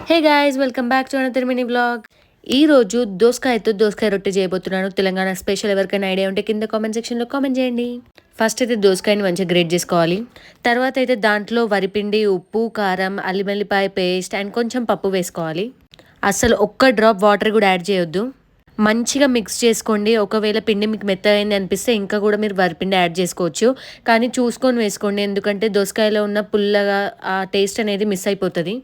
Hey guys, welcome back to another mini vlog. ఈ రోజు దోసకాయతో దోసకాయ రొట్టె చేయబోతున్నాను. తెలంగాణ స్పెషల్. ఎవరికైనా ఐడియా ఉంటే కింద కామెంట్ సెక్షన్లో కామెంట్ చేయండి. ఫస్ట్ అయితే దోసకాయని మంచిగా గ్రేట్ చేసుకోవాలి. తర్వాత అయితే దాంట్లో వరిపిండి, ఉప్పు, కారం, అల్లిమల్లిపాయ పేస్ట్ అండ్ కొంచెం పప్పు వేసుకోవాలి. అస్సలు ఒక్క డ్రాప్ వాటర్ కూడా యాడ్ చేయొద్దు. మంచిగా మిక్స్ చేసుకోండి. ఒకవేళ పిండి మీకు మెత్తగైంది అనిపిస్తే ఇంకా కూడా మీరు వరిపిండి యాడ్ చేసుకోవచ్చు. కానీ చూసుకొని వేసుకోండి, ఎందుకంటే దోసకాయలో ఉన్న పుల్లగా ఆ టేస్ట్ అనేది మిస్ అయిపోతుంది.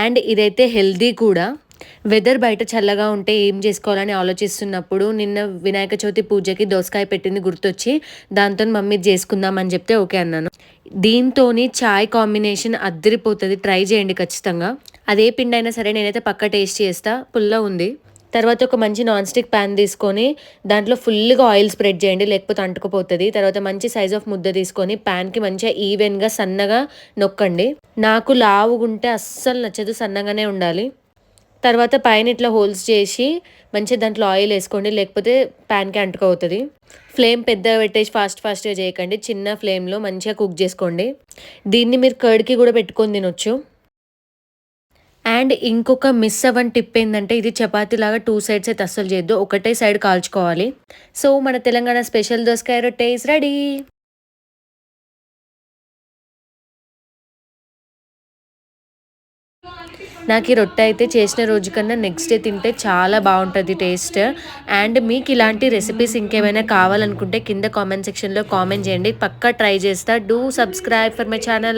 అండ్ ఇదైతే హెల్దీ కూడా. వెదర్ బయట చల్లగా ఉంటే ఏం చేసుకోవాలని ఆలోచిస్తున్నప్పుడు నిన్న వినాయక చవితి పూజకి దోసకాయ పెట్టింది గుర్తొచ్చి దాంతో మమ్మీ చేసుకుందాం అని చెప్తే ఓకే అన్నాను. దీంతోని చాయ్ కాంబినేషన్ అద్దరిపోతుంది. ట్రై చేయండి ఖచ్చితంగా. అదే పిండి అయినా సరే నేనైతే పక్క టేస్ట్ చేస్తా. పుల్ల ఉంది. తర్వాత ఒక మంచి నాన్ స్టిక్ ప్యాన్ తీసుకొని దాంట్లో ఫుల్గా ఆయిల్ స్ప్రెడ్ చేయండి, లేకపోతే అంటుకుపోతుంది. తర్వాత మంచి సైజ్ ఆఫ్ ముద్ద తీసుకొని ప్యాన్కి మంచిగా ఈవెన్గా సన్నగా నొక్కండి. నాకు లావుగుంటే అస్సలు నచ్చదు, సన్నగానే ఉండాలి. తర్వాత పైన ఇట్లా హోల్స్ చేసి మంచిగా దాంట్లో ఆయిల్ వేసుకోండి, లేకపోతే ప్యాన్కి అంటుకోవుతుంది. ఫ్లేమ్ పెద్దగా పెట్టేసి ఫాస్ట్గా చేయకండి, చిన్న ఫ్లేమ్లో మంచిగా కుక్ చేసుకోండి. దీన్ని మీరు కర్డ్కి కూడా పెట్టుకొని తినొచ్చు. అండ్ ఇంకొక మిస్ అవ్వని టిప్ ఏంటంటే, ఇది చపాతీ లాగా 2 సైడ్స్ అయితే అస్సలు చేయొద్దు, ఒకటే సైడ్ కాల్చుకోవాలి. సో మన తెలంగాణ స్పెషల్ దోసకాయ రొట్టె ఈస్ రెడీ. నాకు ఈ రొట్టె అయితే చేసిన రోజు కన్నా నెక్స్ట్ డే తింటే చాలా బాగుంటుంది టేస్ట్. అండ్ మీకు ఇలాంటి రెసిపీస్ ఇంకేమైనా కావాలనుకుంటే కింద కామెంట్ సెక్షన్లో కామెంట్ చేయండి, పక్కా ట్రై చేస్తా. Do subscribe for my channel.